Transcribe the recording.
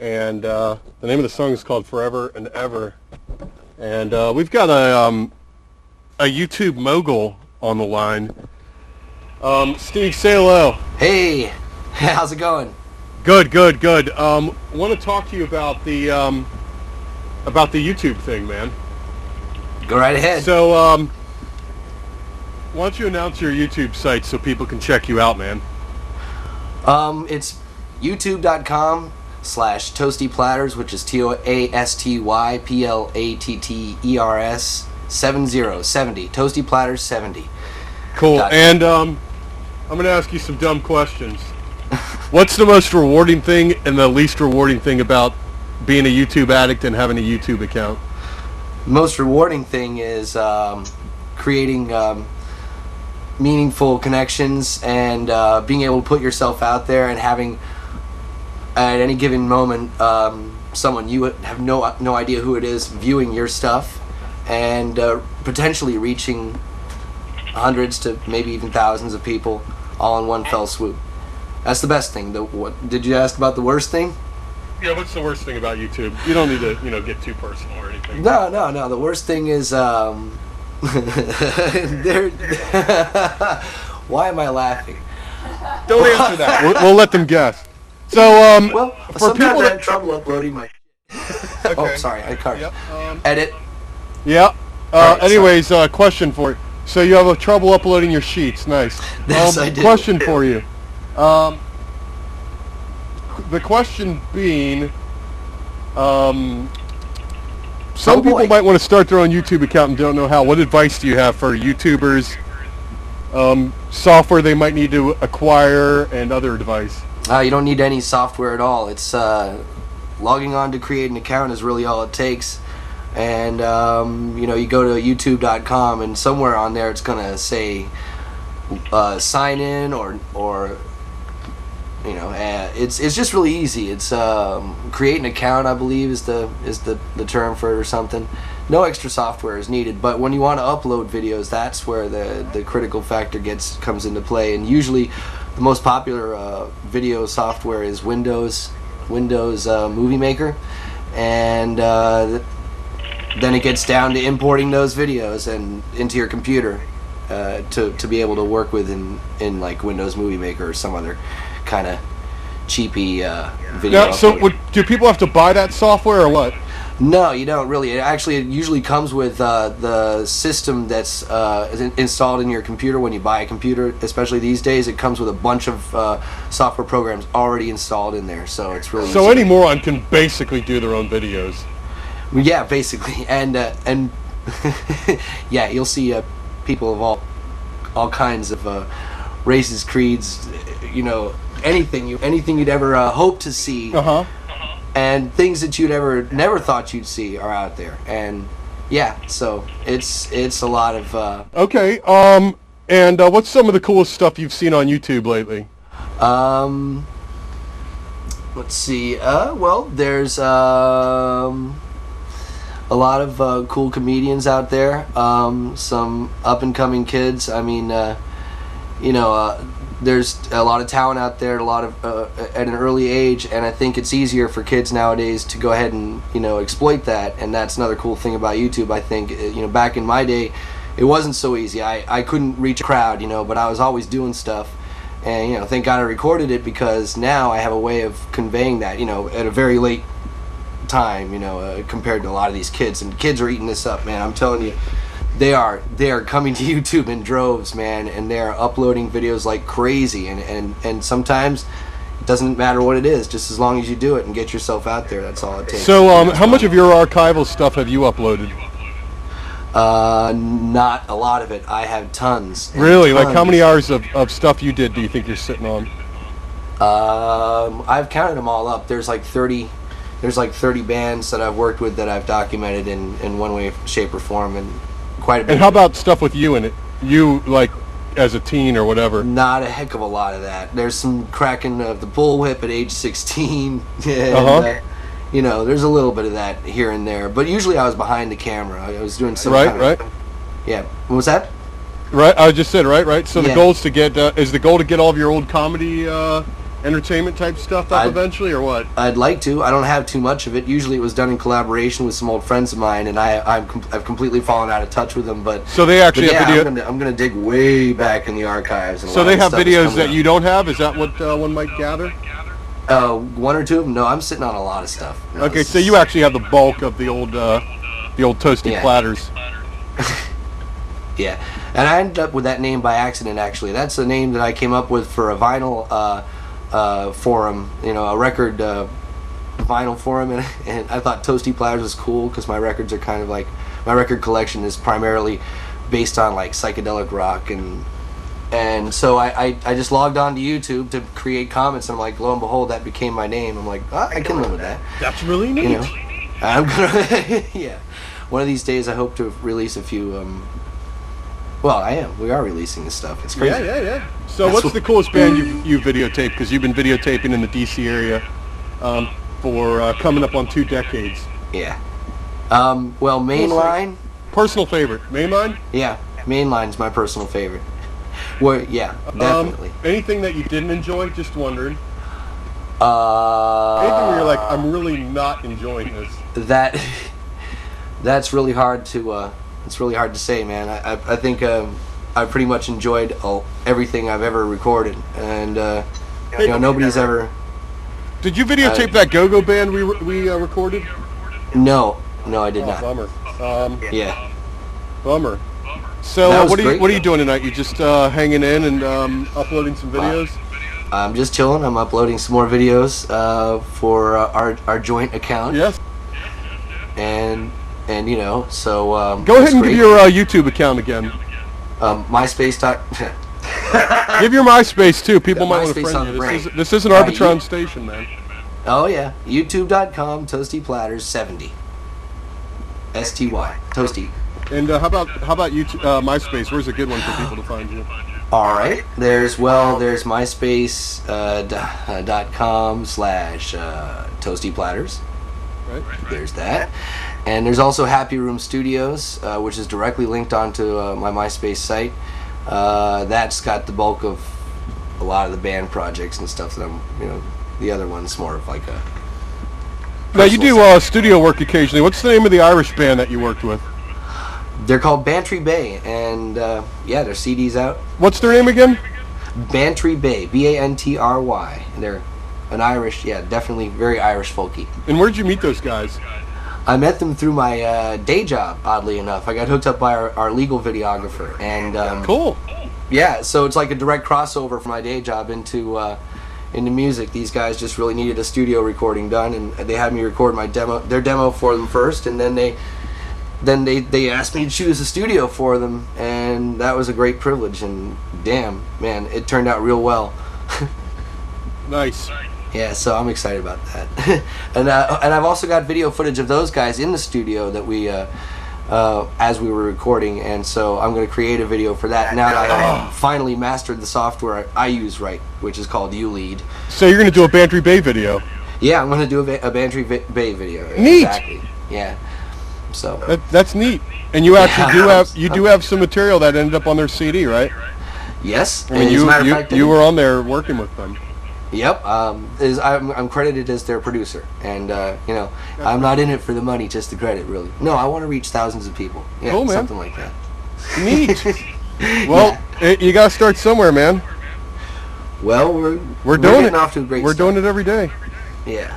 and the name of the song is called Forever and Ever. And we've got a YouTube mogul on the line. Steve, say hello. Hey, how's it going? Good. Want to talk to you about the YouTube thing, man. Go right ahead. So, why don't you announce your YouTube site so people can check you out, man? It's youtube.com/toastyplatters, which is TOASTYPLATTERS 70 Toasty Platters 70. Cool. And I'm going to ask you some dumb questions. What's the most rewarding thing and the least rewarding thing about being a YouTube addict and having a YouTube account? Most rewarding thing is creating meaningful connections and being able to put yourself out there and having at any given moment someone you have no idea who it is viewing your stuff and potentially reaching hundreds to maybe even thousands of people all in one fell swoop. That's the best thing. What did you ask about the worst thing? Yeah, what's the worst thing about YouTube? You don't need to, get too personal or anything. No. The worst thing is why am I laughing? Don't answer that. We'll let them guess. So, for sometimes people I have trouble uploading my. Okay. Oh, sorry, I cut. Yep. Edit. Yeah. Right, anyways, question for you. So you have trouble uploading your sheets. Nice. Yes, I do. Question for you. The question being, some people might want to start their own YouTube account and don't know how. What advice do you have for YouTubers? Software they might need to acquire and other advice? You don't need any software at all. It's logging on to create an account is really all it takes. And you go to youtube.com and somewhere on there it's gonna say sign in or it's just really easy. It's create an account, I believe is the term for it or something. No extra software is needed, but when you want to upload videos, that's where the critical factor comes into play. And usually the most popular video software is Windows Movie Maker, and then it gets down to importing those videos and into your computer to be able to work with in like Windows Movie Maker or some other kind of cheapy video. Now, so do people have to buy that software or what? No, you don't really. It usually comes with the system that's installed in your computer when you buy a computer. Especially these days, it comes with a bunch of software programs already installed in there, so it's really so easy. Any moron can basically do their own videos. Yeah, basically, and yeah, you'll see people of all kinds of races, creeds, anything you'd ever hope to see, and things that you'd never thought you'd see are out there, and yeah, so it's a lot of. Okay, and what's some of the coolest stuff you've seen on YouTube lately? Let's see. Well, there's a lot of cool comedians out there, some up-and-coming kids. I mean, there's a lot of talent out there, a lot of at an early age, and I think it's easier for kids nowadays to go ahead and exploit that. And that's another cool thing about YouTube. I think back in my day, it wasn't so easy. I couldn't reach a crowd, but I was always doing stuff, and thank God I recorded it, because now I have a way of conveying that at a very late time, compared to a lot of these kids. And kids are eating this up, man. I'm telling you, they are coming to YouTube in droves, man, and they're uploading videos like crazy. And sometimes it doesn't matter what it is, just as long as you do it and get yourself out there. That's all it takes. So, how much of your archival stuff have you uploaded? Not a lot of it. I have tons. Really? Tons. Like how many hours of stuff you did do you think you're sitting on? I've counted them all up. There's like 30 bands that I've worked with that I've documented in one way, shape, or form, and quite a bit. And how about stuff with you in it? You, like, as a teen or whatever? Not a heck of a lot of that. There's some cracking of the bullwhip at age 16. And, there's a little bit of that here and there. But usually I was behind the camera. I was doing some Right. Yeah. What was that? Right. I just said right. So the goal is to get. Is the goal to get all of your old comedy entertainment type stuff up eventually, or what? I'd like to. I don't have too much of it. Usually it was done in collaboration with some old friends of mine, and I've completely fallen out of touch with them. But so they actually have video. I'm gonna dig way back in the archives. And so they have videos that you don't have. Is that what one might gather? One or two of them. No, I'm sitting on a lot of stuff. No, okay, so you actually have the bulk of the old toasty platters. Yeah, and I ended up with that name by accident. Actually, that's a name that I came up with for a vinyl forum. You know, a record vinyl forum, and I thought Toasty Platters was cool because my records are kind of like, my record collection is primarily based on like psychedelic rock, and so I just logged on to YouTube to create comments, and I'm like, lo and behold, that became my name. I'm like, I can live with that. That's really neat. You know, I'm gonna yeah. One of these days, I hope to release a few. Well, I am. We are releasing this stuff. It's crazy. Yeah. So what's the coolest band you've videotaped? Because you've been videotaping in the D.C. area for coming up on 2 decades. Yeah. Well, Mainline. Personal favorite. Mainline? Yeah. Mainline's my personal favorite. Well, yeah, definitely. Anything that you didn't enjoy? Just wondering. Anything where you're like, I'm really not enjoying this? That's really hard to. It's really hard to say, man. I think I pretty much enjoyed everything I've ever recorded, and you know, nobody's ever. Did you videotape that Go-Go band we recorded? No, I did not. Bummer. Yeah. Bummer. So what are you doing tonight? You just hanging in and uploading some videos? I'm just chilling. I'm uploading some more videos for our joint account. Yes. And you know, so go ahead and give your YouTube account again. MySpace. Give your MySpace too. People might want to friend you. This is an Arbitron station, man. Oh yeah, YouTube.com Toasty Platters 70. STY Toasty. And how about YouTube, MySpace? Where's a good one for people to find you? All right. There's MySpace.com/Toasty Platters. Right. There's that. And there's also Happy Room Studios, which is directly linked onto my MySpace site. That's got the bulk of a lot of the band projects and stuff that the other one's more of like a... Now you do studio work occasionally. What's the name of the Irish band that you worked with? They're called Bantry Bay, and yeah, their CD's out. What's their name again? Bantry Bay, Bantry. They're an Irish, yeah, definitely very Irish folky. And where'd you meet those guys? I met them through my day job, oddly enough. I got hooked up by our legal videographer, and cool. Yeah, so it's like a direct crossover from my day job into music. These guys just really needed a studio recording done, and they had me record their demo for them first, and then they asked me to choose a studio for them, and that was a great privilege. And damn, man, it turned out real well. Nice. Yeah, so I'm excited about that. And I've also got video footage of those guys in the studio that we, as we were recording, and so I'm going to create a video for that now that I finally mastered the software I use, which is called ULead. So you're going to do a Bantry Bay video? Yeah, I'm going to do a Bantry Bay video. Neat. Exactly. Yeah. So that's neat. And you actually do have some material that ended up on their CD, right? Yes. I mean, you were on there working with them. Yep. I'm credited as their producer, and I'm not in it for the money, just the credit, really. No, I want to reach thousands of people. Yeah, cool, man. Something like that. Neat. Well, you got to start somewhere, man. Well, we're doing it. Off to a great We're start. doing it every day. Yeah.